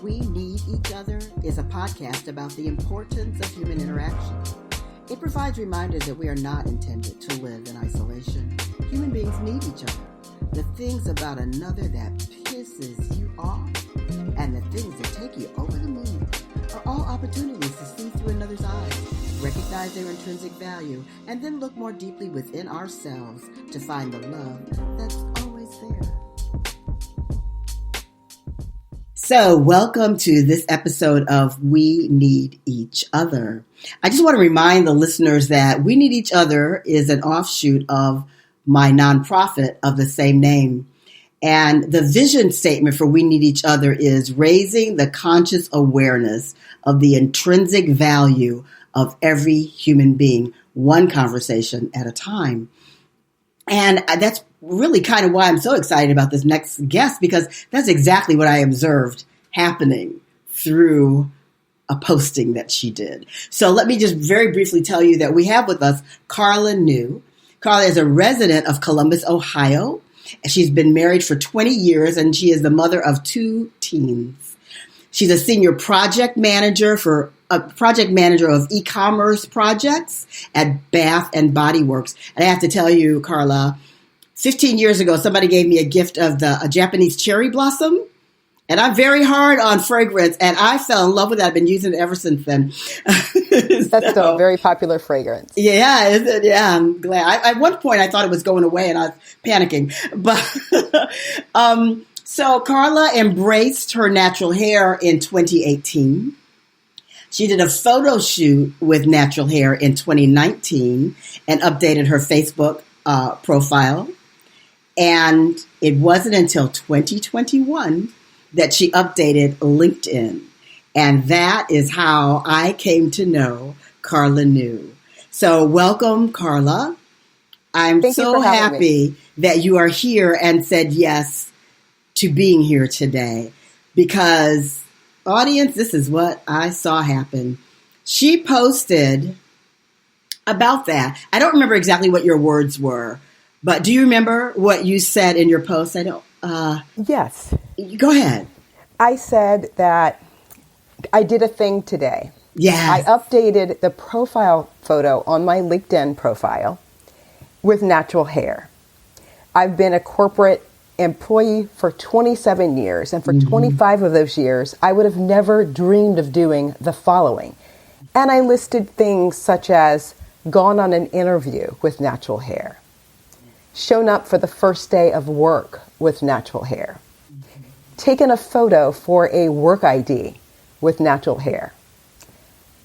We Need Each Other is a podcast about the importance of human interaction. It provides reminders that we are not intended to live in isolation. Human beings need each other. The things about another that pisses you off and the things that take you over the moon are all opportunities to see through another's eyes, recognize their intrinsic value, and then look more deeply within ourselves to find the love that's always there. So, welcome to this episode of We Need Each Other. I just want to remind the listeners that We Need Each Other is an offshoot of my nonprofit of the same name. And the vision statement for We Need Each Other is raising the conscious awareness of the intrinsic value of every human being, one conversation at a time. And that's really kind of why I'm so excited about this next guest, because that's exactly what I observed happening through a posting that she did. So let me just very briefly tell you that we have with us Carla New. Carla is a resident of Columbus, Ohio. She's been married for 20 years and she is the mother of 2 teens. She's a senior project manager of e-commerce projects at Bath and Body Works. And I have to tell you, Carla, 15 years ago, somebody gave me a gift of a Japanese cherry blossom. And I'm very hard on fragrance, and I fell in love with it. I've been using it ever since then. That's still a very popular fragrance. Yeah, is it? Yeah, I'm glad. At one point, I thought it was going away, and I was panicking. But so Carla embraced her natural hair in 2018. She did a photo shoot with natural hair in 2019 and updated her Facebook profile. And it wasn't until 2021 that she updated LinkedIn. And that is how I came to know Carla New. So welcome, Carla. I'm so happy that you are here and said yes to being here today, because audience, this is what I saw happen. She posted about that. I don't remember exactly what your words were, but do you remember what you said in your post? Yes. Go ahead. I said that I did a thing today. Yeah. I updated the profile photo on my LinkedIn profile with natural hair. I've been a corporate employee for 27 years, and for 25 of those years, I would have never dreamed of doing the following. And I listed things such as gone on an interview with natural hair, shown up for the first day of work with natural hair, taken a photo for a work ID with natural hair,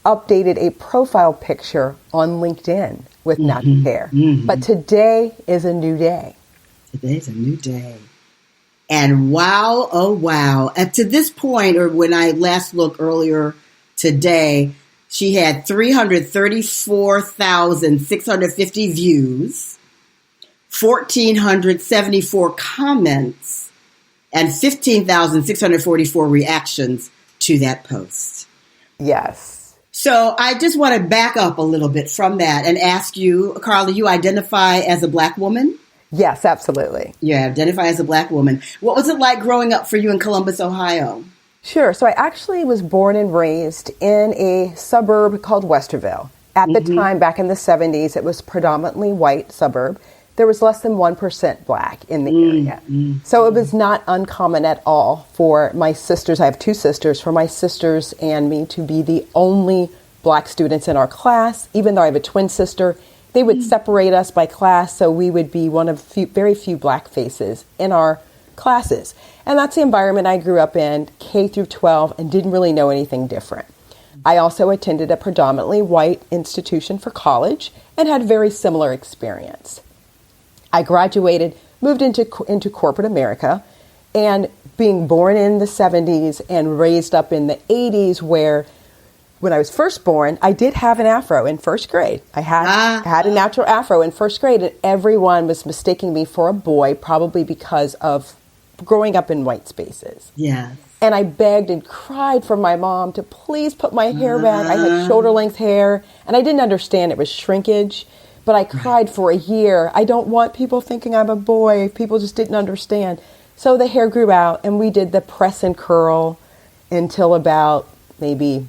updated a profile picture on LinkedIn with natural hair. But today is a new day. Today's a new day. And wow, oh wow. Up to this point, or when I last looked earlier today, she had 334,650 views, 1,474 comments, and 15,644 reactions to that post. Yes. So I just want to back up a little bit from that and ask you, Carla, you identify as a Black woman? Yes, absolutely. You identify as a Black woman. What was it like growing up for you in Columbus, Ohio? Sure. So I actually was born and raised in a suburb called Westerville. At the time, back in the 70s, it was predominantly white suburb. There was less than 1% Black in the area. So it was not uncommon at all for my sisters, I have 2 sisters, for my sisters and me to be the only Black students in our class. Even though I have a twin sister, they would separate us by class, so we would be one of very few Black faces in our classes. And that's the environment I grew up in, K through 12, and didn't really know anything different. I also attended a predominantly white institution for college and had very similar experience. I graduated, moved into corporate America, and being born in the 70s and raised up in the 80s, where when I was first born, I did have an afro in first grade. I had a natural afro in first grade, and everyone was mistaking me for a boy, probably because of growing up in white spaces. Yeah. And I begged and cried for my mom to please put my hair back. I had shoulder length hair, and I didn't understand it was shrinkage. But I cried for a year. I don't want people thinking I'm a boy. People just didn't understand. So the hair grew out, and we did the press and curl. until about maybe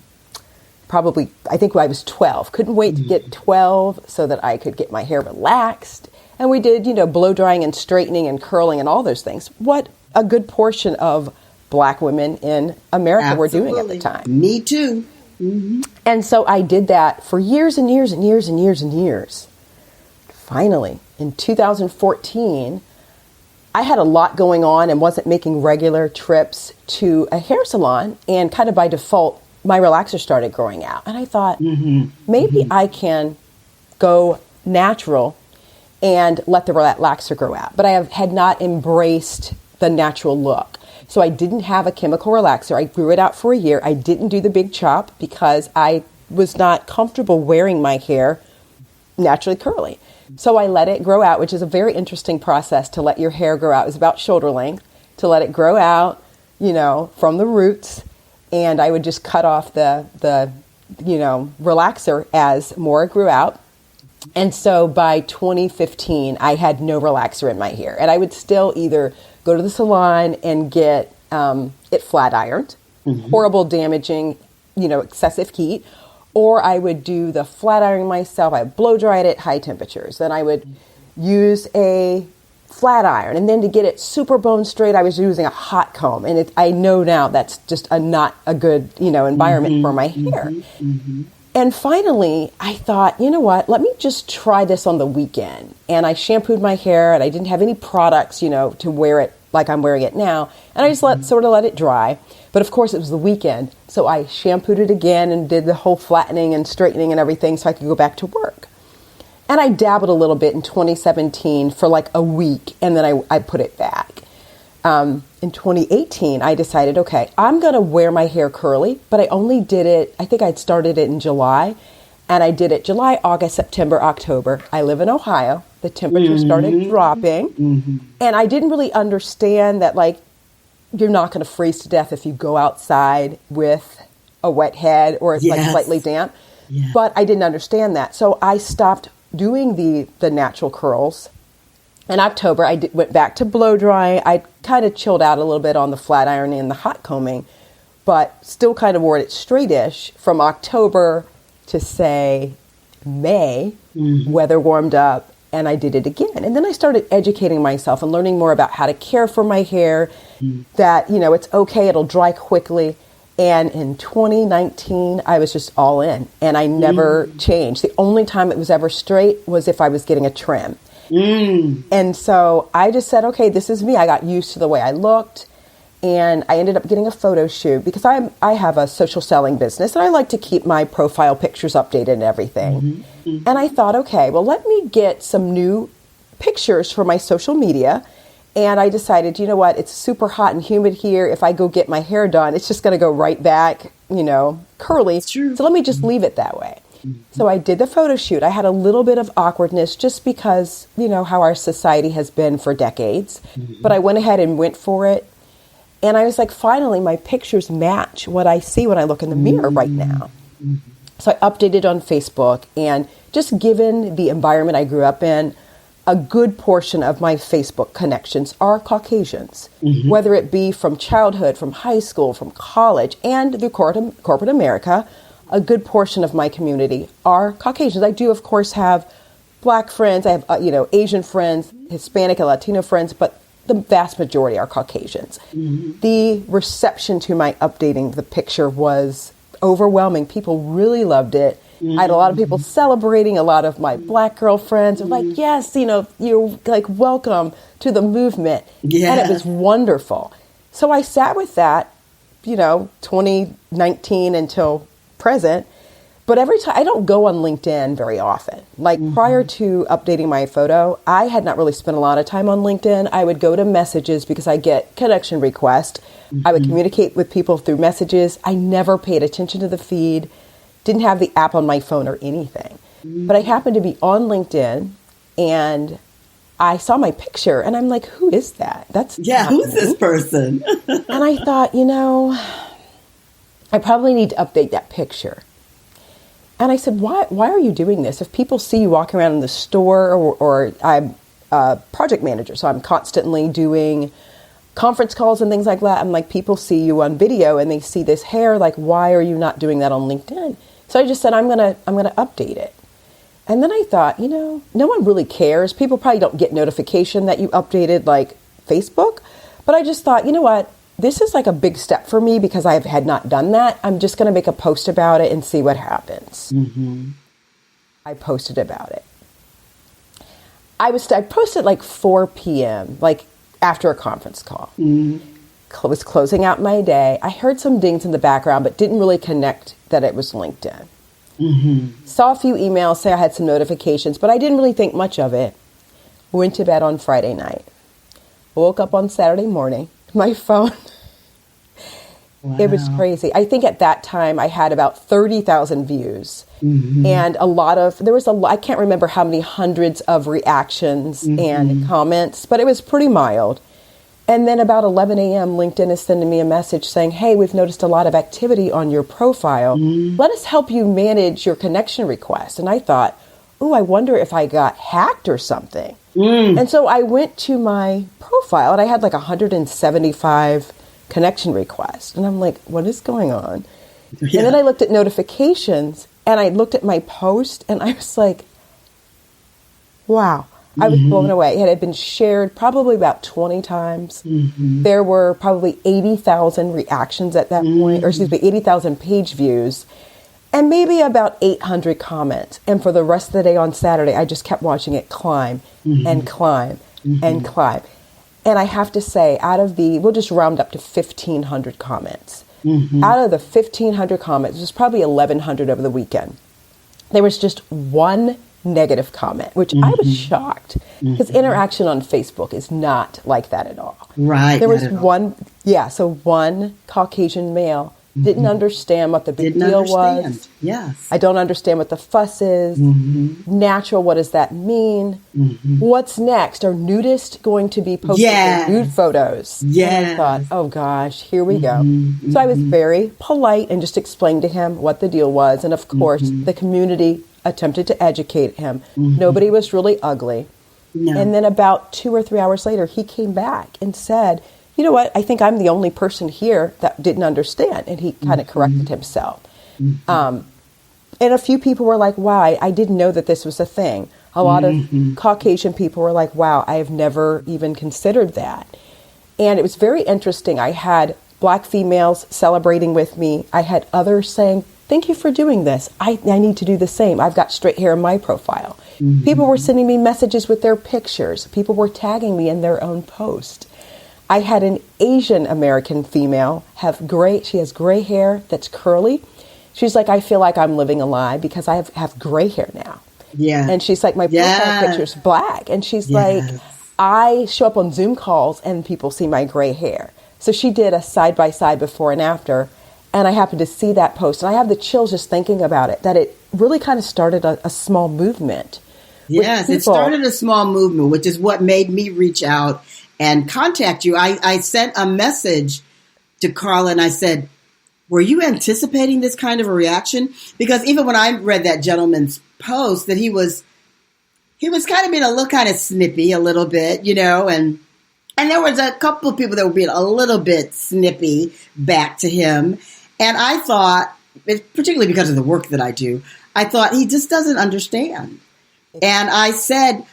probably, I think I was 12. Couldn't wait to get 12 so that I could get my hair relaxed. And we did, blow drying and straightening and curling and all those things. What a good portion of Black women in America were doing at the time. Me too. Mm-hmm. And so I did that for years and years and years and years and years. Finally, in 2014, I had a lot going on and wasn't making regular trips to a hair salon. And kind of by default, my relaxer started growing out. And I thought, maybe I can go natural and let the relaxer grow out. But I had not embraced the natural look. So I didn't have a chemical relaxer. I grew it out for a year. I didn't do the big chop because I was not comfortable wearing my hair naturally curly. So I let it grow out, which is a very interesting process to let your hair grow out. It's about shoulder length, to let it grow out, from the roots. And I would just cut off the relaxer as more grew out. And so by 2015, I had no relaxer in my hair. And I would still either go to the salon and get it flat ironed, horrible, damaging, excessive heat, or I would do the flat ironing myself. I blow dry it at high temperatures. Then I would use a flat iron. And then to get it super bone straight, I was using a hot comb. And I know now that's just not a good, environment for my hair. And finally, I thought, you know what, let me just try this on the weekend. And I shampooed my hair, and I didn't have any products, to wear it like I'm wearing it now. And I just let it dry. But of course, it was the weekend. So I shampooed it again and did the whole flattening and straightening and everything so I could go back to work. And I dabbled a little bit in 2017 for like a week, and then I put it back. In 2018, I decided, okay, I'm going to wear my hair curly, but I only did it, I think I'd started it in July, and I did it July, August, September, October. I live in Ohio. The temperature started dropping, and I didn't really understand that, you're not going to freeze to death if you go outside with a wet head or it's slightly damp. Yeah. But I didn't understand that. So I stopped doing the natural curls. In October, I went back to blow drying. I kind of chilled out a little bit on the flat ironing and the hot combing, but still kind of wore it straightish from October to, say, May. Weather warmed up, and I did it again. And then I started educating myself and learning more about how to care for my hair, that, it's okay, it'll dry quickly. And in 2019, I was just all in, and I never changed. The only time it was ever straight was if I was getting a trim. And so I just said, okay, this is me. I got used to the way I looked, and I ended up getting a photo shoot because I have a social selling business, and I like to keep my profile pictures updated and everything. And I thought, okay, well, let me get some new pictures for my social media. And I decided, you know what, it's super hot and humid here. If I go get my hair done, it's just going to go right back, curly. So let me just leave it that way. So I did the photo shoot. I had a little bit of awkwardness just because, how our society has been for decades. But I went ahead and went for it. And I was like, finally, my pictures match what I see when I look in the mirror right now. So I updated on Facebook. And just given the environment I grew up in, a good portion of my Facebook connections are Caucasians, whether it be from childhood, from high school, from college, and through corporate America. A good portion of my community are Caucasians. I do, of course, have Black friends. I have, Asian friends, Hispanic and Latino friends, but the vast majority are Caucasians. The reception to my updating the picture was overwhelming. People really loved it. I had a lot of people celebrating. A lot of my Black girlfriends were like, yes, you're like, welcome to the movement. Yeah. And it was wonderful. So I sat with that, 2019 until present. But every time, I don't go on LinkedIn very often. Prior to updating my photo, I had not really spent a lot of time on LinkedIn. I would go to messages because I get connection requests. I would communicate with people through messages. I never paid attention to the feed, didn't have the app on my phone or anything. But I happened to be on LinkedIn, and I saw my picture, and I'm like, who is that? Who's this person? And I thought, I probably need to update that picture. And I said, why are you doing this? If people see you walking around in the store, or I'm a project manager, so I'm constantly doing conference calls and things like that, I'm like, people see you on video and they see this hair, like, why are you not doing that on LinkedIn? So I just said, I'm gonna update it. And then I thought, no one really cares. People probably don't get notification that you updated like Facebook. But I just thought, you know what? This is like a big step for me because I had not done that. I'm just going to make a post about it and see what happens. Mm-hmm. I posted about it. I posted like 4 p.m., like after a conference call. Mm-hmm. Was closing out my day. I heard some dings in the background, but didn't really connect that it was LinkedIn. Mm-hmm. Saw a few emails say I had some notifications, but I didn't really think much of it. Went to bed on Friday night. Woke up on Saturday morning. My phone. Wow. It was crazy. I think at that time I had about 30,000 views. Mm-hmm. And I can't remember how many hundreds of reactions and comments, but it was pretty mild. And then about 11 a.m., LinkedIn is sending me a message saying, hey, we've noticed a lot of activity on your profile. Let us help you manage your connection request. And I thought, I wonder if I got hacked or something. And so I went to my profile and I had like 175 connection requests. And I'm like, what is going on? Yeah. And then I looked at notifications and I looked at my post and I was like, wow. I was blown away. It had been shared probably about 20 times. Mm-hmm. There were probably 80,000 reactions at that point, or 80,000 page views, and maybe about 800 comments. And for the rest of the day on Saturday, I just kept watching it climb and climb and climb. And I have to say, we'll just round up to 1,500 comments. Mm-hmm. Out of the 1,500 comments, it was probably 1,100 over the weekend. There was just one negative comment, which I was shocked because interaction on Facebook is not like that at all. Right. There was one Caucasian male didn't understand what the big deal was. Yes. I don't understand what the fuss is. Natural, what does that mean? What's next? Are nudists going to be posting their nude photos? Yeah. And I thought, oh gosh, here we go. So I was very polite and just explained to him what the deal was. And of course, the community attempted to educate him. Nobody was really ugly. No. And then about 2 or 3 hours later, he came back and said, you know what, I think I'm the only person here that didn't understand. And he kind of corrected himself. And a few people were like, wow, I didn't know that this was a thing. A lot of Caucasian people were like, wow, I have never even considered that. And it was very interesting. I had Black females celebrating with me. I had others saying, thank you for doing this. I need to do the same. I've got straight hair in my profile. People were sending me messages with their pictures. People were tagging me in their own post. I had an Asian American female she has gray hair that's curly. She's like, I feel like I'm living a lie because I have gray hair now. Yeah. And she's like, my profile picture's black. And she's like, I show up on Zoom calls and people see my gray hair. So she did a side-by-side before and after. And I happened to see that post, and I have the chills just thinking about it, that it really kind of started a small movement. Yes, it started a small movement, which is what made me reach out and contact you. I sent a message to Carla, and I said, were you anticipating this kind of a reaction? Because even when I read that gentleman's post, that he was kind of being a little kind of snippy a little bit, and there was a couple of people that were being a little bit snippy back to him. And I thought, particularly because of the work that I do, I thought he just doesn't understand. And I said,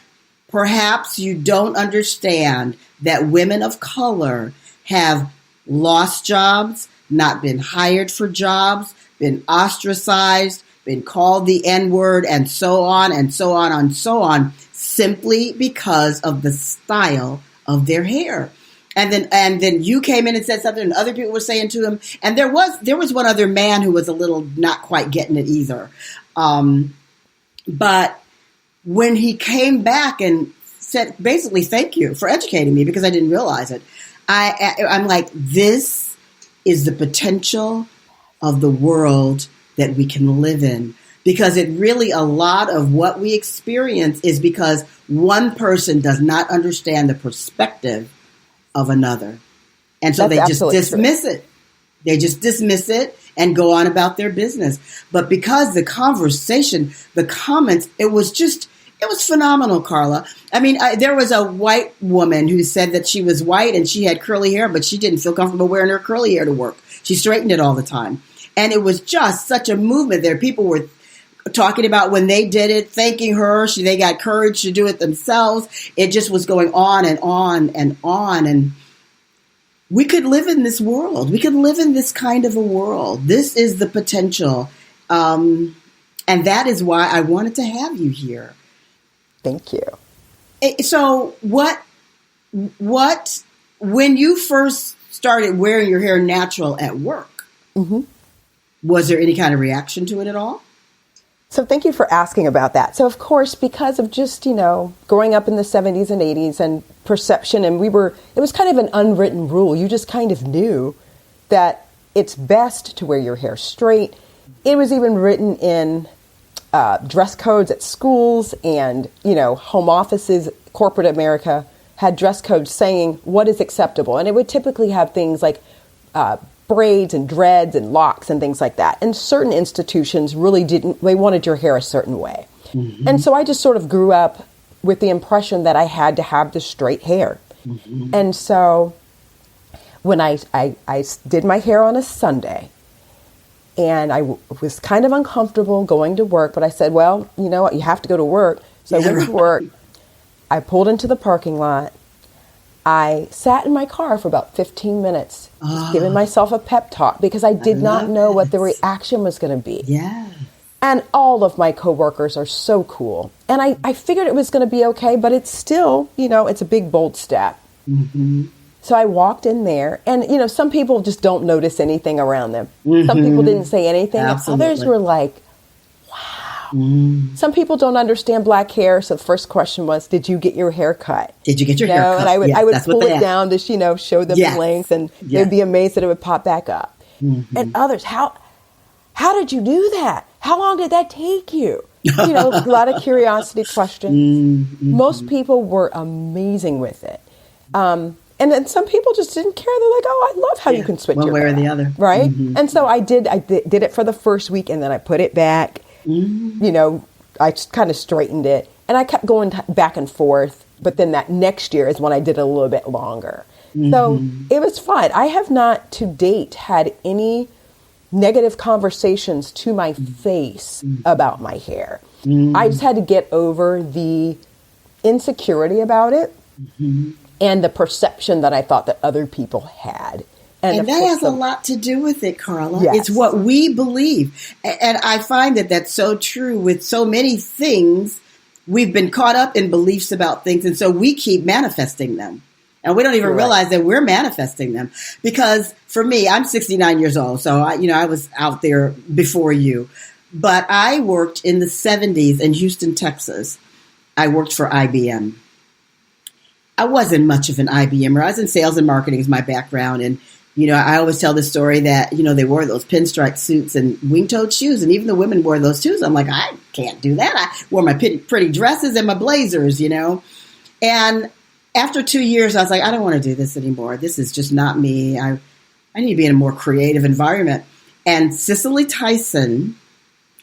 perhaps you don't understand that women of color have lost jobs, not been hired for jobs, been ostracized, been called the N-word, and so on and so on and so on, simply because of the style of their hair. And then you came in and said something, and other people were saying to him. And there was one other man who was a little not quite getting it either. But when he came back and said, basically, thank you for educating me because I didn't realize it, I'm like, this is the potential of the world that we can live in. Because it really, a lot of what we experience is because one person does not understand the perspective of another. And so they just dismiss it. They just dismiss it and go on about their business. But because the conversation, the comments, it was It was phenomenal, Carla. I mean, there was a white woman who said that she was white and she had curly hair, but she didn't feel comfortable wearing her curly hair to work. She straightened it all the time. And it was just such a movement there. People were talking about when they did it, thanking her. They got courage to do it themselves. It just was going on and on and on. And we could live in this world. We could live in this kind of a world. This is the potential. And that is why I wanted to have you here. Thank you. So when you first started wearing your hair natural at work, was there any kind of reaction to it at all? So thank you for asking about that. So of course, because of just, growing up in the 70s and 80s and perception, and it was kind of an unwritten rule. You just kind of knew that it's best to wear your hair straight. It was even written in dress codes at schools and, home offices. Corporate America had dress codes saying what is acceptable. And it would typically have things like braids and dreads and locks and things like that. And certain institutions really they wanted your hair a certain way. Mm-hmm. And so I just sort of grew up with the impression that I had to have the straight hair. Mm-hmm. And so when I did my hair on a Sunday, and I was kind of uncomfortable going to work, but I said, well, you know what, you have to go to work. So I went to work. I pulled into the parking lot. I sat in my car for about 15 minutes, just giving myself a pep talk because I did not know what the reaction was going to be. Yeah. And all of my coworkers are so cool. And I figured it was going to be okay, but it's still, it's a big, bold step. Mm-hmm. So I walked in there and, some people just don't notice anything around them. Mm-hmm. Some people didn't say anything. Absolutely. Others were like, wow. Mm. Some people don't understand black hair. So the first question was, did you get your hair cut? Did you get your hair cut? And I would pull it down to, show them the length and they'd be amazed that it would pop back up. Mm-hmm. And others, how did you do that? How long did that take you? A lot of curiosity questions. Mm-hmm. Most people were amazing with it. And then some people just didn't care. They're like, oh, I love how you can switch one your way hair or the other. Right? Mm-hmm. And so I did it for the first week and then I put it back. Mm-hmm. I just kind of straightened it and I kept going back and forth. But then that next year is when I did it a little bit longer. Mm-hmm. So it was fun. I have not to date had any negative conversations to my face about my hair. Mm-hmm. I just had to get over the insecurity about it and the perception that I thought that other people had. And that has a lot to do with it, Carla. Yes. It's what we believe. And I find that that's so true with so many things. We've been caught up in beliefs about things. And so we keep manifesting them. And we don't even realize that we're manifesting them. Because for me, I'm 69 years old. So, I was out there before you. But I worked in the 70s in Houston, Texas. I worked for IBM. I wasn't much of an IBMer. I was in sales and marketing is my background. And, I always tell the story that, they wore those pinstripe suits and wing-toed shoes. And even the women wore those too. I'm like, I can't do that. I wore my pretty dresses and my blazers, And after 2 years, I was like, I don't want to do this anymore. This is just not me. I need to be in a more creative environment. And Cicely Tyson,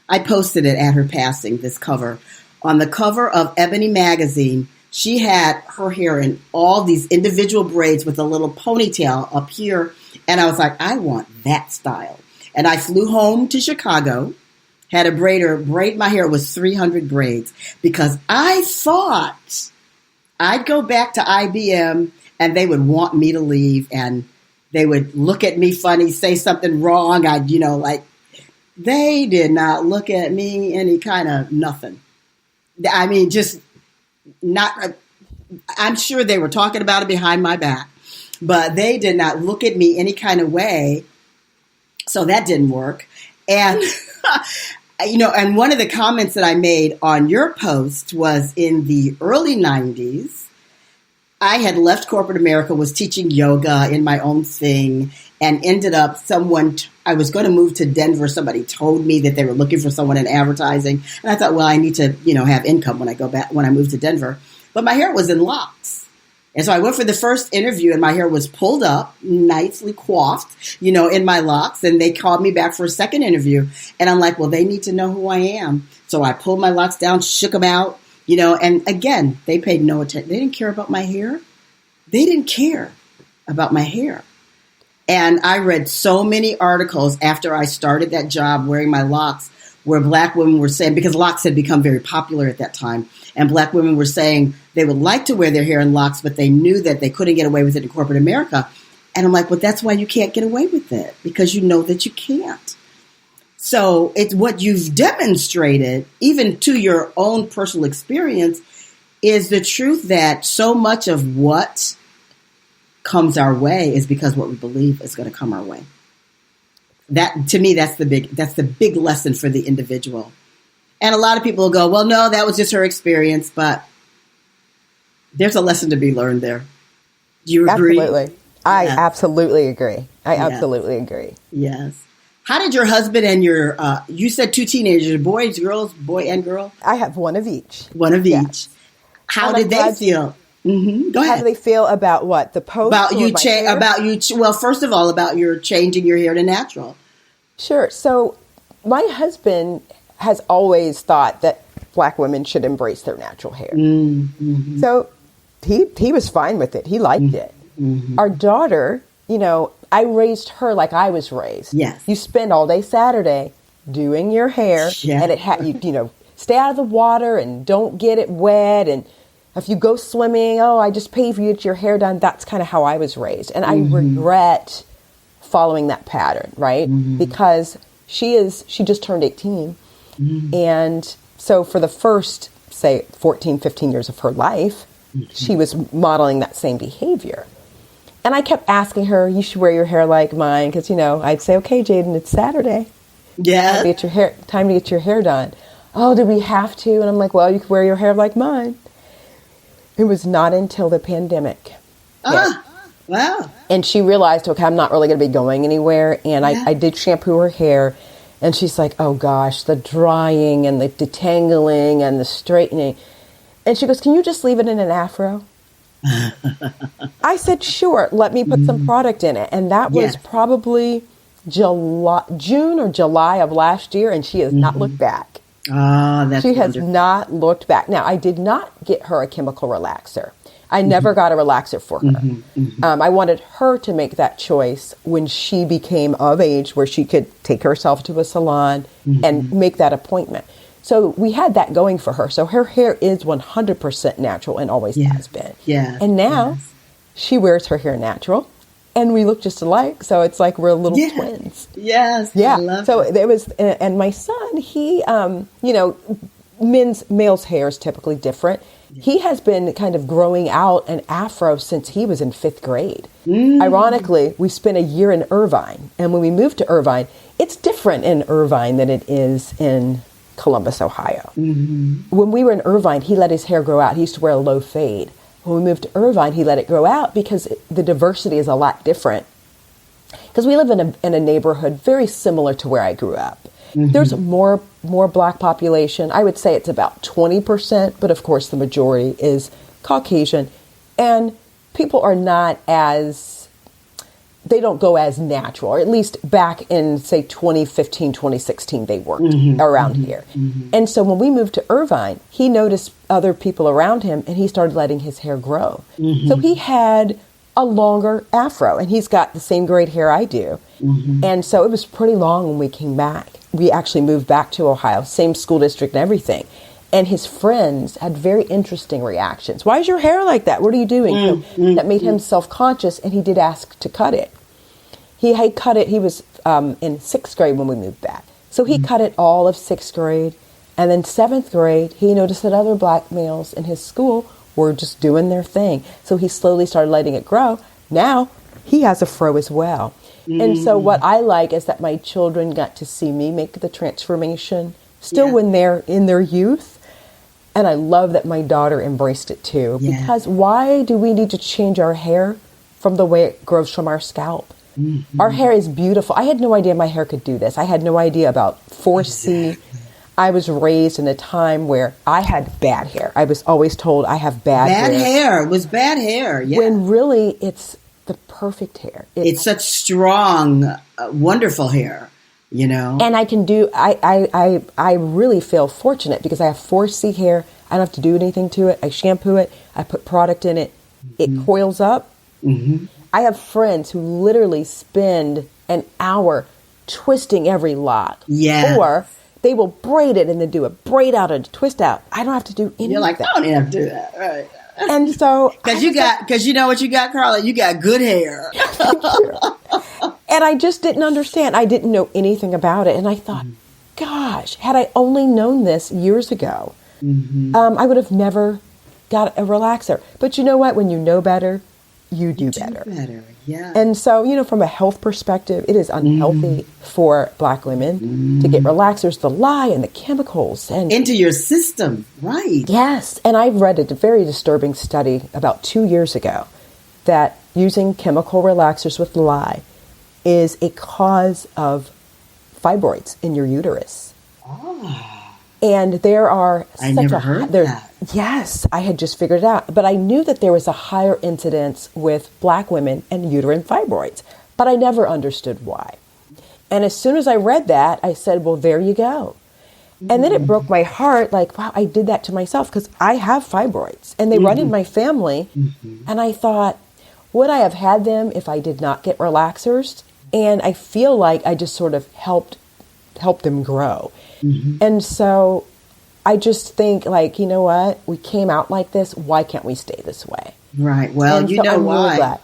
I posted it at her passing, this cover. On the cover of Ebony magazine, she had her hair in all these individual braids with a little ponytail up here. And I was like, I want that style. And I flew home to Chicago, had a braider braid my hair. It was 300 braids because I thought I'd go back to IBM and they would want me to leave and they would look at me funny, say something wrong. They did not look at me any kind of nothing. I mean, just not, I'm sure they were talking about it behind my back, but they did not look at me any kind of way. So that didn't work. And, and one of the comments that I made on your post was in the early 90s, I had left corporate America, was teaching yoga in my own thing, and ended up I was going to move to Denver. Somebody told me that they were looking for someone in advertising. And I thought, well, I need to, have income when I moved to Denver. But my hair was in locks. And so I went for the first interview and my hair was pulled up, nicely coiffed, in my locks. And they called me back for a second interview. And I'm like, well, they need to know who I am. So I pulled my locks down, shook them out, And again, they paid no attention. They didn't care about my hair. They didn't care about my hair. And I read so many articles after I started that job wearing my locks where Black women were saying, because locks had become very popular at that time, and Black women were saying they would like to wear their hair in locks, but they knew that they couldn't get away with it in corporate America. And I'm like, well, that's why you can't get away with it, because you know that you can't. So it's what you've demonstrated, even to your own personal experience, is the truth that so much of what comes our way is because what we believe is going to come our way. That, to me, that's the big lesson for the individual. And a lot of people will go, well, no, that was just her experience, but there's a lesson to be learned there. Do you agree? Absolutely. I absolutely agree. Absolutely agree. Yes. How did your husband and you said 2 teenagers, boys, girls, boy and girl? I have one of each. One of each. How did they feel? Mm-hmm. Go ahead. How do they feel about what? The post? Well, first of all, about your changing your hair to natural. Sure. So my husband has always thought that Black women should embrace their natural hair. Mm-hmm. So he was fine with it. He liked it. Mm-hmm. Our daughter, I raised her like I was raised. Yes. You spend all day Saturday doing your hair, and it you stay out of the water and don't get it wet. And if you go swimming, I just pay for you to get your hair done. That's kind of how I was raised, and I regret following that pattern, right? Mm-hmm. Because she just turned 18, and so for the first, say, 14, 15 years of her life, she was modeling that same behavior. And I kept asking her, you should wear your hair like mine. Because, I'd say, okay, Jaden, it's Saturday. Yeah. Time to get your hair done. Oh, do we have to? And I'm like, well, you can wear your hair like mine. It was not until the pandemic. Wow. And she realized, okay, I'm not really going to be going anywhere. And I did shampoo her hair. And she's like, oh, gosh, the drying and the detangling and the straightening. And she goes, can you just leave it in an afro? I said, sure, let me put some product in it. And that was probably June or July of last year, and she has not looked back. That's She has wonderful. not looked back. Now, I did not get her a chemical relaxer. I never got a relaxer for her. I wanted her to make that choice when she became of age where she could take herself to a salon and make that appointment. So we had that going for her. So her hair is 100% natural and always has been. Yeah. And now she wears her hair natural, and we look just alike. So it's like we're little twins. Yes. Yeah. I love so it. there was, and my son, he, male's hair is typically different. Yeah. He has been kind of growing out an afro since he was in 5th grade. Ironically, we spent a year in Irvine, and when we moved to Irvine, it's different in Irvine than it is in Columbus, Ohio. When we were in Irvine, he let his hair grow out. He used to wear a low fade. When we moved to Irvine, he let it grow out because the diversity is a lot different. Because we live in a neighborhood very similar to where I grew up. There's more Black population. I would say it's about 20%, but of course the majority is Caucasian. And people are not they don't go as natural, or at least back in, say, 2015, 2016, they weren't around here. And so when we moved to Irvine, he noticed other people around him, and he started letting his hair grow. So he had a longer afro, and he's got the same great hair I do. And so it was pretty long when we came back. We actually moved back to Ohio, same school district and everything. And his friends had very interesting reactions. Why is your hair like that? What are you doing? That made him self-conscious, and he did ask to cut it. He had cut it. He was in 6th grade when we moved back. So he cut it all of 6th grade. And then 7th grade, he noticed that other Black males in his school were just doing their thing. So he slowly started letting it grow. Now he has a fro as well. And so what I like is that my children got to see me make the transformation still when they're in their youth. And I love that my daughter embraced it too. Because why do we need to change our hair from the way it grows from our scalp? Our hair is beautiful. I had no idea my hair could do this. I had no idea about 4C. I was raised in a time where I had bad hair. I was always told I have bad hair. Bad hair. It was bad hair. Yeah. When really it's the perfect hair. It's such strong, wonderful hair. And I can do, I really feel fortunate because I have 4C hair. I don't have to do anything to it. I shampoo it. I put product in it. It coils up. I have friends who literally spend an hour twisting every lock. Yeah. Or they will braid it and then do a braid out and twist out. I don't have to do anything. You're like, I don't even have to do that. Right. And so, because you know what you got, Carla? You got good hair. And I just didn't understand. I didn't know anything about it. And I thought, gosh, had I only known this years ago, I would have never got a relaxer. But you know what? When you know better, you do better. Yeah. And so, from a health perspective, it is unhealthy for Black women to get relaxers, the lye and the chemicals. And into your system, right. Yes. And I read a very disturbing study about 2 years ago that using chemical relaxers with lye is a cause of fibroids in your uterus. Oh. And there are I never heard that. Yes, I had just figured it out. But I knew that there was a higher incidence with Black women and uterine fibroids. But I never understood why. And as soon as I read that, I said, well, there you go. And then it broke my heart, like, wow, I did that to myself because I have fibroids and they run in my family. And I thought, would I have had them if I did not get relaxers? And I feel like I just sort of helped them grow. And so I just think, like, you know what? We came out like this. Why can't we stay this way? Right. Well, and you so know I'm why. really glad.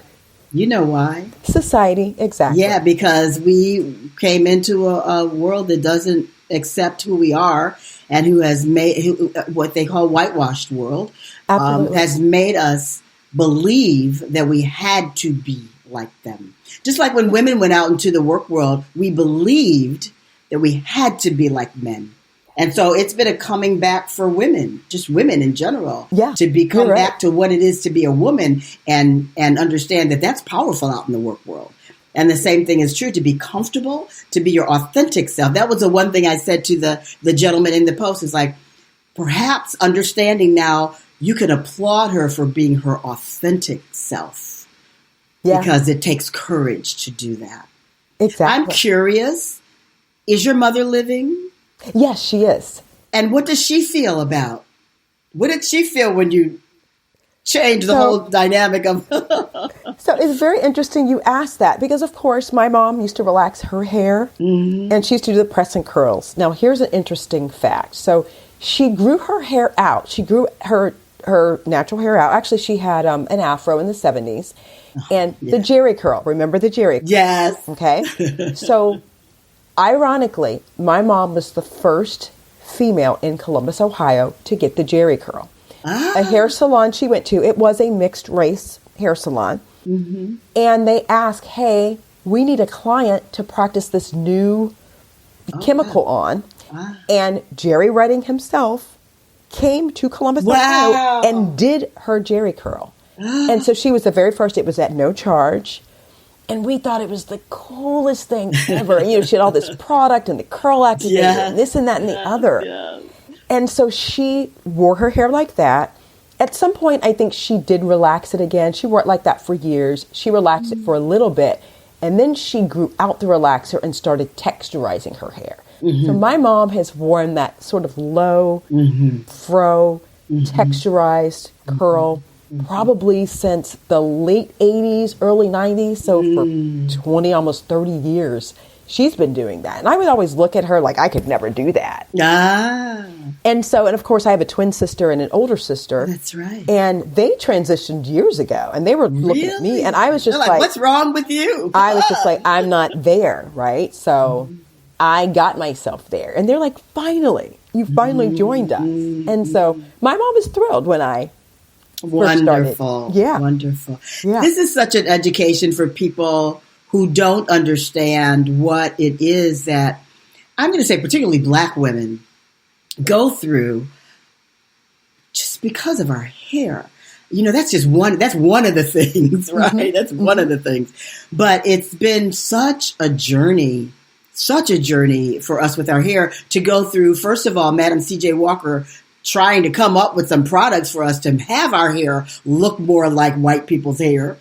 You know why? Society, exactly. Yeah, because we came into a world that doesn't accept who we are and who has made what they call whitewashed world, has made us believe that we had to be like them. Just like when women went out into the work world, we believed that we had to be like men. And so it's been a coming back for women, just women in general, to become back to what it is to be a woman and understand that that's powerful out in the work world. And the same thing is true, to be comfortable, to be your authentic self. That was the one thing I said to the gentleman in the post, is like, perhaps understanding now you can applaud her for being her authentic self. Yeah. Because it takes courage to do that. Exactly. I'm curious, is your mother living? Yes, she is. And what does she feel about? What did she feel when you changed the whole dynamic of... So it's very interesting you asked that, because, of course, my mom used to relax her hair, and she used to do the press and curls. Now, here's an interesting fact. So she grew her hair out. She grew her natural hair out. Actually, she had an afro in the 70s. And the Jerry curl. Remember the Jerry curl? Yes. Okay. So, ironically, my mom was the first female in Columbus, Ohio to get the Jerry curl. A hair salon she went to, it was a mixed race hair salon. And they asked, hey, we need a client to practice this new chemical on. And Jerry Redding himself came to Columbus, Ohio and did her Jerry curl. And so she was the very first. It was at no charge. And we thought it was the coolest thing ever. And, she had all this product and the curl activator and this and that and the other. Yes. And so she wore her hair like that. At some point, I think she did relax it again. She wore it like that for years. She relaxed it for a little bit. And then she grew out the relaxer and started texturizing her hair. So my mom has worn that sort of low fro, texturized curl probably since the late 80s, early 90s. So for 20, almost 30 years, she's been doing that. And I would always look at her like I could never do that. And so, and of course, I have a twin sister and an older sister. That's right. And they transitioned years ago. And they were looking at me. And I was just like, what's wrong with you? I was just like, I'm not there, right? So I got myself there. And they're like, finally, you finally joined us. And so my mom is thrilled when I Wonderful. Yeah. Wonderful. Yeah. This is such an education for people who don't understand what it is that, I'm going to say particularly Black women, go through just because of our hair. That's one of the things, right? That's one of the things. But it's been such a journey for us with our hair to go through, first of all, Madam C.J. Walker trying to come up with some products for us to have our hair look more like white people's hair.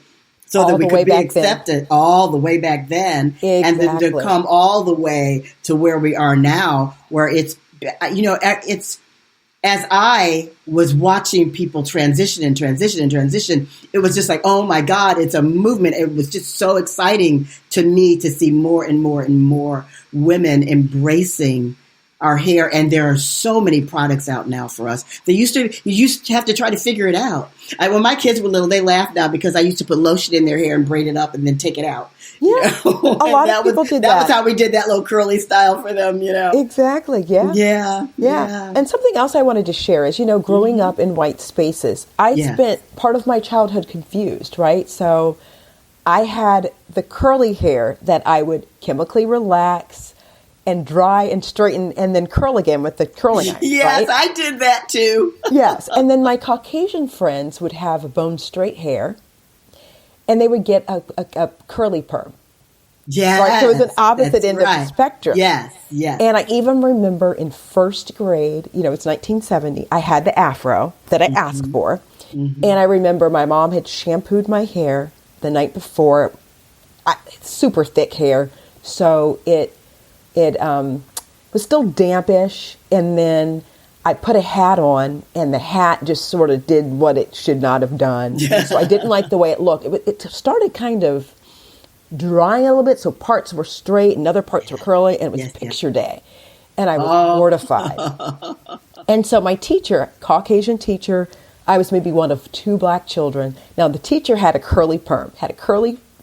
so that all we the could way be back then. accepted all the way back then, and then to Exactly. come all the way to where we are now, where it's, it's, as I was watching people transition, it was just like, oh my God, it's a movement. It was just so exciting to me to see more and more and more women embracing our hair. And there are so many products out now for us. You used to have to try to figure it out. When my kids were little, they laughed now because I used to put lotion in their hair and braid it up and then take it out. Yeah, a lot of people did that. That was how we did that little curly style for them, Exactly, yeah. Yeah. And something else I wanted to share is, growing up in white spaces, I spent part of my childhood confused, right? So I had the curly hair that I would chemically relax and dry and straighten and then curl again with the curling iron. Yes, right? I did that too. Yes, and then my Caucasian friends would have a bone straight hair, and they would get a curly perm. Yes, right? So it was an opposite end of the spectrum. Yes. And I even remember in first grade, it's 1970, I had the afro that I asked for. Mm-hmm. And I remember my mom had shampooed my hair the night before, super thick hair. So it was still dampish. And then I put a hat on, and the hat just sort of did what it should not have done. So I didn't like the way it looked. It started kind of drying a little bit, so parts were straight and other parts were curly, and it was picture day. And I was mortified. And so my teacher, Caucasian teacher, I was maybe one of two black children. Now, the teacher had a curly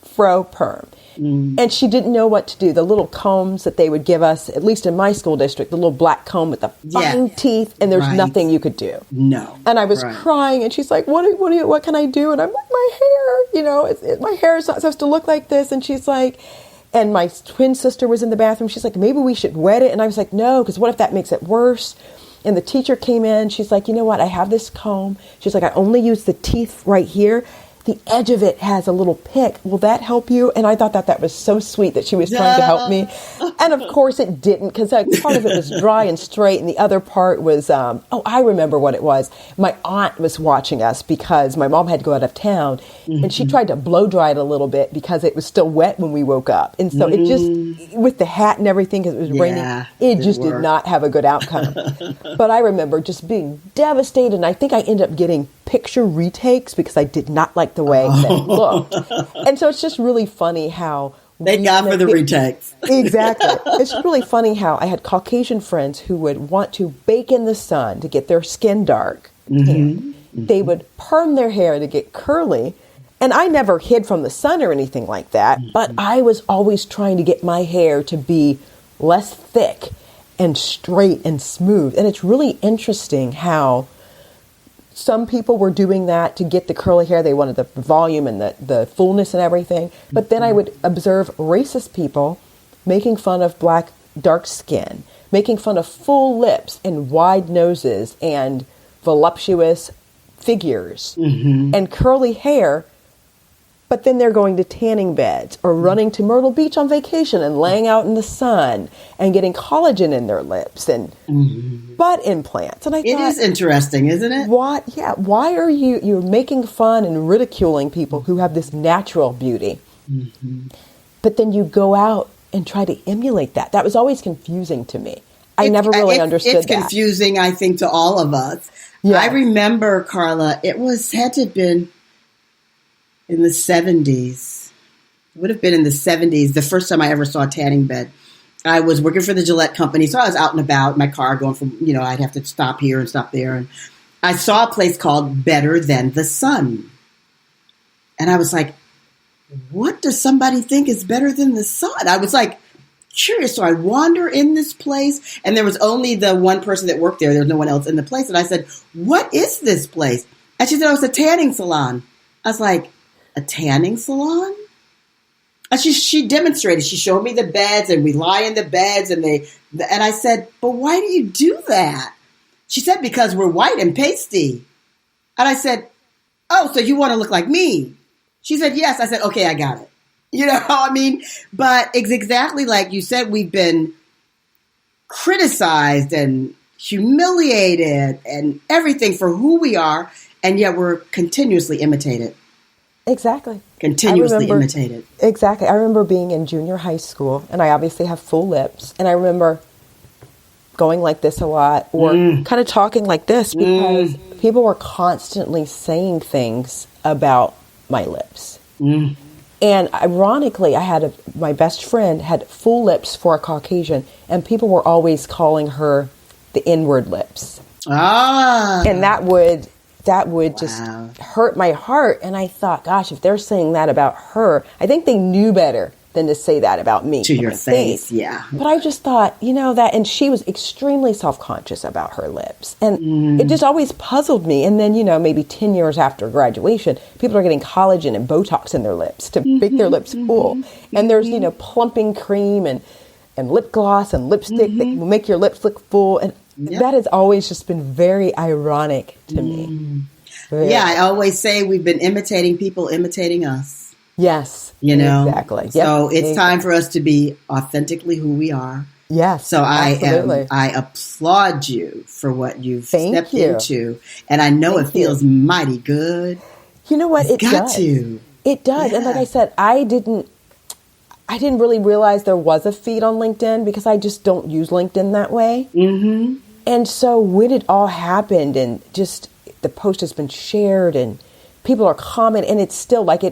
fro perm. And she didn't know what to do. The little combs that they would give us, at least in my school district, the little black comb with the fine teeth, and there's nothing you could do. No. And I was crying, and she's like, what can I do? And I'm like, my hair, my hair is not supposed to look like this. And she's like, and my twin sister was in the bathroom. She's like, maybe we should wet it. And I was like, no, because what if that makes it worse? And the teacher came in. She's like, you know what? I have this comb. She's like, I only use the teeth right here. The edge of it has a little pick. Will that help you? And I thought that was so sweet that she was trying to help me. And of course it didn't, because part of it was dry and straight, and the other part was, I remember what it was. My aunt was watching us because my mom had to go out of town, and she tried to blow dry it a little bit because it was still wet when we woke up. And so it just, with the hat and everything, because it was raining, it just did not have a good outcome. But I remember just being devastated, and I think I ended up getting picture retakes because I did not like the way that it looked. And so it's just really funny how... Thank God for the retakes. Exactly. It's really funny how I had Caucasian friends who would want to bake in the sun to get their skin dark. They would perm their hair to get curly. And I never hid from the sun or anything like that, but I was always trying to get my hair to be less thick and straight and smooth. And it's really interesting how some people were doing that to get the curly hair. They wanted the volume and the fullness and everything. But then I would observe racist people making fun of black dark skin, making fun of full lips and wide noses and voluptuous figures and curly hair. But then they're going to tanning beds or running to Myrtle Beach on vacation and laying out in the sun and getting collagen in their lips and butt implants. And I thought, it is interesting, isn't it? Why are you're making fun and ridiculing people who have this natural beauty? But then you go out and try to emulate that. That was always confusing to me. I never really understood that. It's confusing, I think, to all of us. Yes. I remember, Carla, had to have been in the 70s. It would have been in the 70s, the first time I ever saw a tanning bed. I was working for the Gillette company, so I was out and about in my car going from, I'd have to stop here and stop there. And I saw a place called Better Than the Sun. And I was like, what does somebody think is better than the sun? I was like curious. So I wander in this place, and there was only the one person that worked there. There was no one else in the place. And I said, what is this place? And she said, oh, it's a tanning salon. I was like, a tanning salon? And she demonstrated. She showed me the beds, and we lie in the beds, and I said, but why do you do that? She said, because we're white and pasty. And I said, oh, so you want to look like me? She said, yes. I said, okay, I got it. But it's exactly like you said, we've been criticized and humiliated and everything for who we are, and yet we're continuously imitated. Exactly. Continuously imitated. Exactly. I remember being in junior high school, and I obviously have full lips, and I remember going like this a lot, or kind of talking like this, because people were constantly saying things about my lips. And ironically, my best friend had full lips for a Caucasian, and people were always calling her the N-word lips. And that would just hurt my heart. And I thought, gosh, if they're saying that about her, I think they knew better than to say that about me. To your face, yeah. But I just thought, and she was extremely self-conscious about her lips. And it just always puzzled me. And then, maybe 10 years after graduation, people are getting collagen and Botox in their lips to make their lips full. And there's, plumping cream and lip gloss and lipstick that will make your lips look full. And that has always just been very ironic to me. Yeah, I always say we've been imitating people imitating us. Yes. Exactly. So it's time for us to be authentically who we are. Yes. So I applaud you for what you've stepped into. And I know it feels mighty good. You know what? It does. It does. Yeah. And like I said, I didn't really realize there was a feed on LinkedIn because I just don't use LinkedIn that way. And so when it all happened and just the post has been shared and people are commenting, and it's still like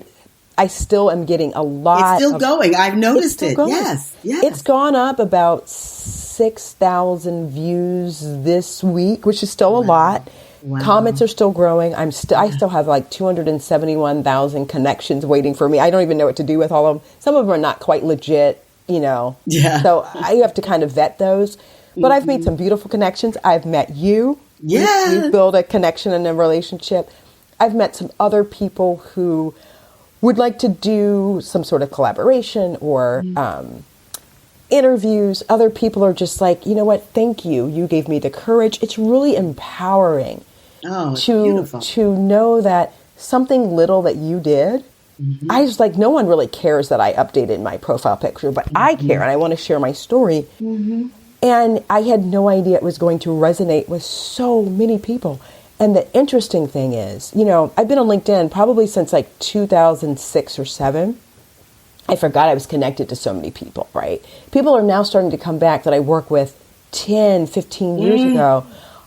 I still am getting a lot. It's still going. I've noticed it. Going. Yes. It's gone up about 6,000 views this week, which is still a lot. Wow. Comments are still growing. I still have like 271,000 connections waiting for me. I don't even know what to do with all of them. Some of them are not quite legit, Yeah. So I have to kind of vet those. But I've made some beautiful connections. I've met you. Yeah. We've built a connection and a relationship. I've met some other people who would like to do some sort of collaboration or interviews. Other people are just like, you know what? Thank you. You gave me the courage. It's really empowering to know that something little that you did. I just no one really cares that I updated my profile picture, but I care and I want to share my story. And I had no idea it was going to resonate with so many people. And the interesting thing is, I've been on LinkedIn probably since 2006 or 7. I forgot I was connected to so many people, right? People are now starting to come back that I worked with 10, 15 years ago.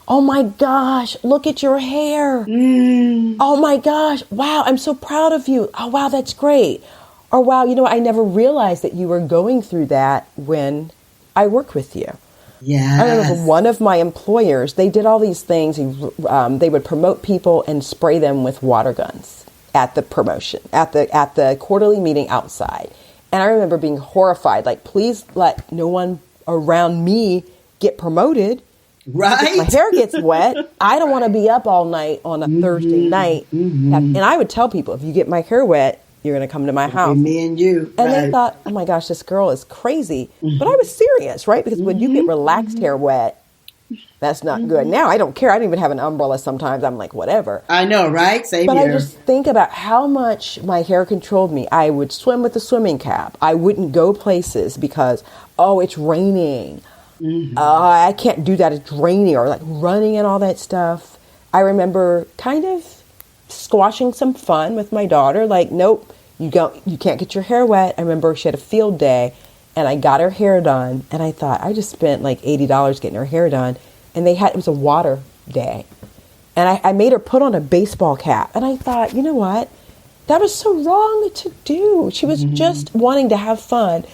Oh my gosh, look at your hair. Oh my gosh, wow, I'm so proud of you. Oh wow, that's great. Or wow, I never realized that you were going through that when I worked with you. Yeah. I remember one of my employers, they did all these things. They would promote people and spray them with water guns at the promotion, at the quarterly meeting outside. And I remember being horrified, please let no one around me get promoted. Right. If my hair gets wet, I don't want to be up all night on a Thursday night. And I would tell people, if you get my hair wet, you're going to come to my house. Me and you. And they thought, oh my gosh, this girl is crazy. But I was serious, right? Because when you get relaxed hair wet, that's not good. Now I don't care. I don't even have an umbrella sometimes. I'm like, whatever. I know, right? Same but here. I just think about how much my hair controlled me. I would swim with a swimming cap. I wouldn't go places because, it's raining. I can't do that. It's raining, or running and all that stuff. I remember kind of squashing some fun with my daughter. Nope, you can't get your hair wet. I remember she had a field day and I got her hair done, and I thought I just spent $80 getting her hair done, and it was a water day, and I made her put on a baseball cap, and I thought, you know what, that was so wrong to do. She was just wanting to have fun,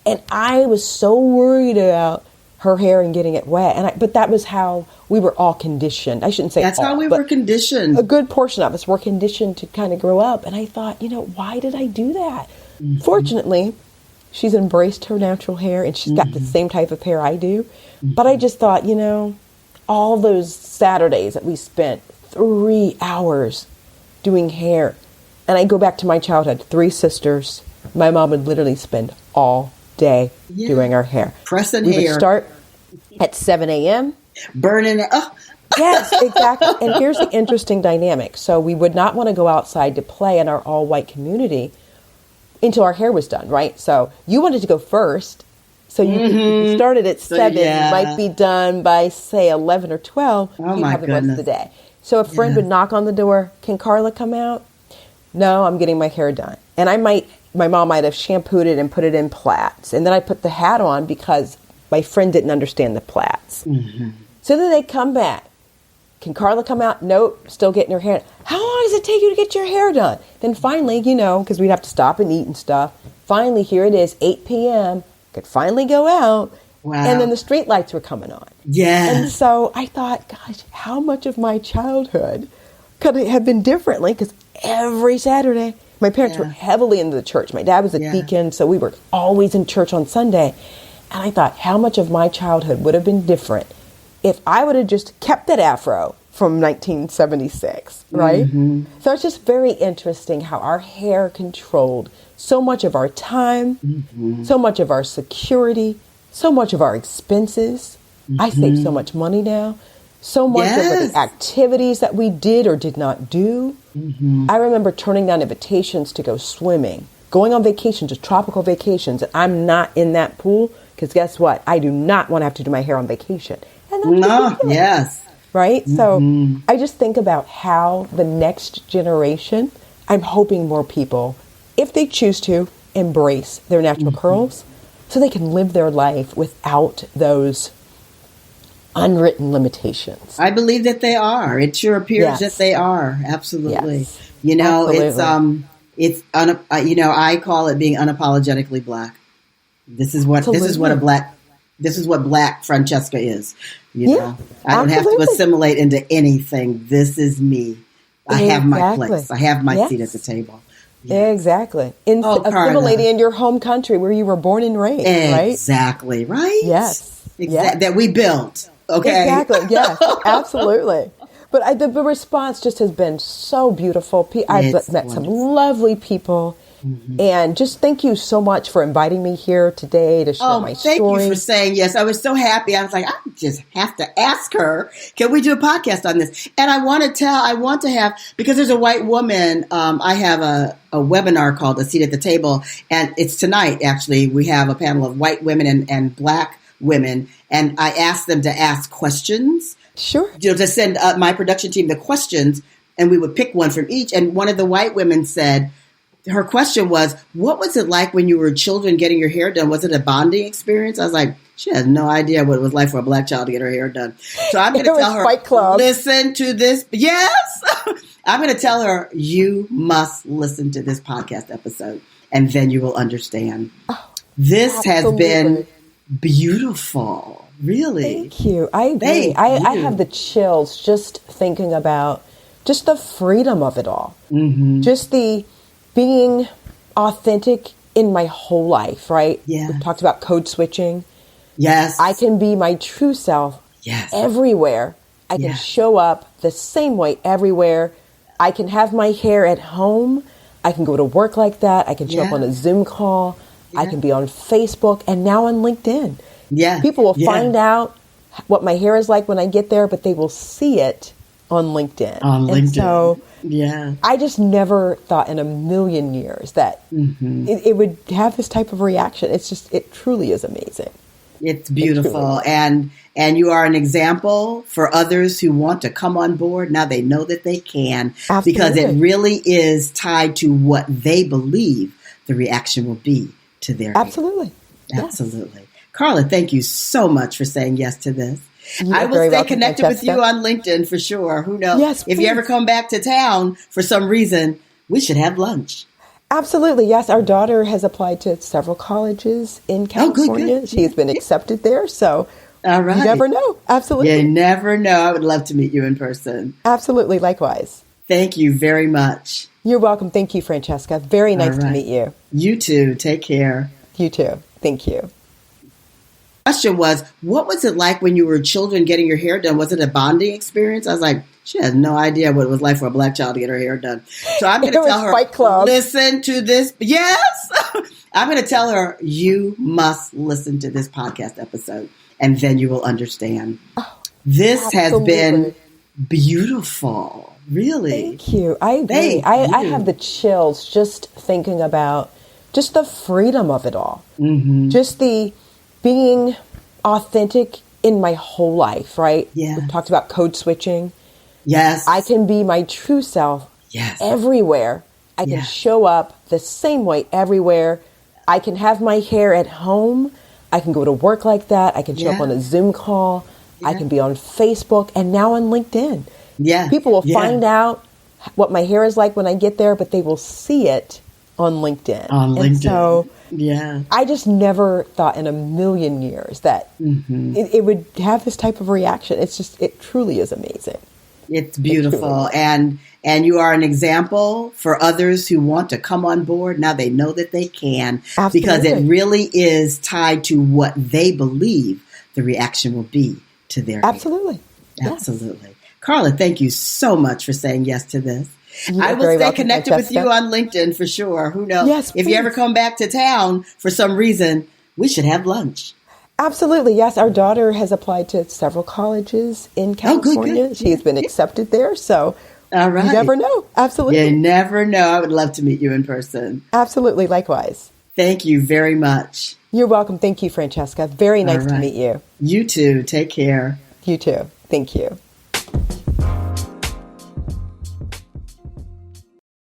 and I was so worried about her hair and getting it wet. But that was how we were all conditioned. I shouldn't say that's all, how we were conditioned. A good portion of us were conditioned to kind of grow up. And I thought, why did I do that? Fortunately, she's embraced her natural hair and she's got the same type of hair I do. But I just thought, all those Saturdays that we spent 3 hours doing hair. And I go back to my childhood, 3 sisters. My mom would literally spend all day doing our hair. Pressing hair. We would start at 7 a.m. Burning it. Oh. Yes, exactly. And here's the interesting dynamic. So we would not want to go outside to play in our all-white community until our hair was done, right? So you wanted to go first. So you started at 7. You might be done by, say, 11 or 12. Oh, you'd have the rest of the day. So a friend would knock on the door. Can Carla come out? No, I'm getting my hair done. And my mom might have shampooed it and put it in plaits. And then I put the hat on because my friend didn't understand the plaits. Mm-hmm. So then they come back. Can Carla come out? Nope, still getting her hair. How long does it take you to get your hair done? Then finally, because we'd have to stop and eat and stuff. Finally, here it is, 8 p.m. Could finally go out. Wow. And then the street lights were coming on. Yes. And so I thought, gosh, how much of my childhood could it have been differently? Because every Saturday, my parents were heavily into the church. My dad was a deacon, so we were always in church on Sunday. And I thought, how much of my childhood would have been different if I would have just kept that afro from 1976, right? Mm-hmm. So it's just very interesting how our hair controlled so much of our time, so much of our security, so much of our expenses. I save so much money now. So much of the activities that we did or did not do. Mm-hmm. I remember turning down invitations to go swimming, going on vacations, just tropical vacations. And I'm not in that pool because guess what? I do not want to have to do my hair on vacation. And that's ridiculous, right? Mm-hmm. So I just think about how the next generation, I'm hoping more people, if they choose to, embrace their natural curls so they can live their life without those unwritten limitations. I believe that they are. It sure appears that they are. Absolutely. Yes. Absolutely. I call it being unapologetically Black. This is what Black Francesca is. I don't have to assimilate into anything. This is me. I have my place. I have my seat at the table. Yes. Exactly. Assimilating in your home country where you were born and raised, right? Exactly, right? Yes. That we built. Okay. Exactly. Yes, absolutely. But the response just has been so beautiful. I've met some lovely people. Mm-hmm. And just thank you so much for inviting me here today to share my story. Thank you for saying yes. I was so happy. I was like, I just have to ask her, can we do a podcast on this? And I want to have, because there's a white woman, I have a webinar called A Seat at the Table. And it's tonight, actually. We have a panel of white women and Black women. And I asked them to ask questions. Sure. To send my production team the questions. And we would pick one from each. And one of the white women said, her question was, what was it like when you were children getting your hair done? Was it a bonding experience? I was like, she has no idea what it was like for a Black child to get her hair done. So I'm going to tell her, listen to this. Yes. I'm going to tell her, you must listen to this podcast episode and then you will understand. This has been beautiful. Really. Thank you. I agree. I have the chills just thinking about just the freedom of it all. Mm-hmm. Just the being authentic in my whole life, right? Yeah. We talked about code switching. Yes. I can be my true self everywhere. I can show up the same way everywhere. I can have my hair at home. I can go to work like that. I can show up on a Zoom call. I can be on Facebook and now on LinkedIn. Yeah. People will find out what my hair is like when I get there, but they will see it on LinkedIn. And so I just never thought in a million years that it would have this type of reaction. It truly is amazing. It's beautiful. And you are an example for others who want to come on board. Now they know that they can. Absolutely. Because it really is tied to what they believe the reaction will be to their Absolutely. Hair. Absolutely. Yes. Carla, thank you so much for saying yes to this. I will stay connected with you on LinkedIn for sure. Who knows? Yes, if you ever come back to town for some reason, we should have lunch. Absolutely. Yes. Our daughter has applied to several colleges in California. Good. She's been accepted there. So all right. You never know. Absolutely. You never know. I would love to meet you in person. Absolutely. Likewise. Thank you very much. You're welcome. Thank you, Francesca. Very nice to meet you. You too. Take care. You too. Thank you. Question was, what was it like when you were children getting your hair done? Was it a bonding experience? I was like, she has no idea what it was like for a Black child to get her hair done. So I'm going to tell her, listen to this. Yes. I'm going to tell her, you must listen to this podcast episode and then you will understand. This has been beautiful. Really. Thank you. I agree. I have the chills just thinking about just the freedom of it all. Mm-hmm. Just the being authentic in my whole life, right? Yeah. We talked about code switching. Yes. I can be my true self everywhere. I can show up the same way everywhere. I can have my hair at home. I can go to work like that. I can show up on a Zoom call. I can be on Facebook and now on LinkedIn. Yeah. People will find out what my hair is like when I get there, but they will see it on LinkedIn. And so I just never thought in a million years that it would have this type of reaction. It's just, it truly is amazing. It's beautiful. And you are an example for others who want to come on board. Now they know that they can. Absolutely. Because it really is tied to what they believe the reaction will be to their Absolutely. Hair. Absolutely. Yes. Carla, thank you so much for saying yes to this. You're I will stay welcome, connected Francesca. with you on LinkedIn for sure. Who knows? Yes, if you ever come back to town for some reason, we should have lunch. Absolutely. Yes. Our daughter has applied to several colleges in California. Good. She's been accepted there. So all right. You never know. Absolutely. You never know. I would love to meet you in person. Absolutely. Likewise. Thank you very much. You're welcome. Thank you, Francesca. Very nice to meet you. You too. Take care. You too. Thank you.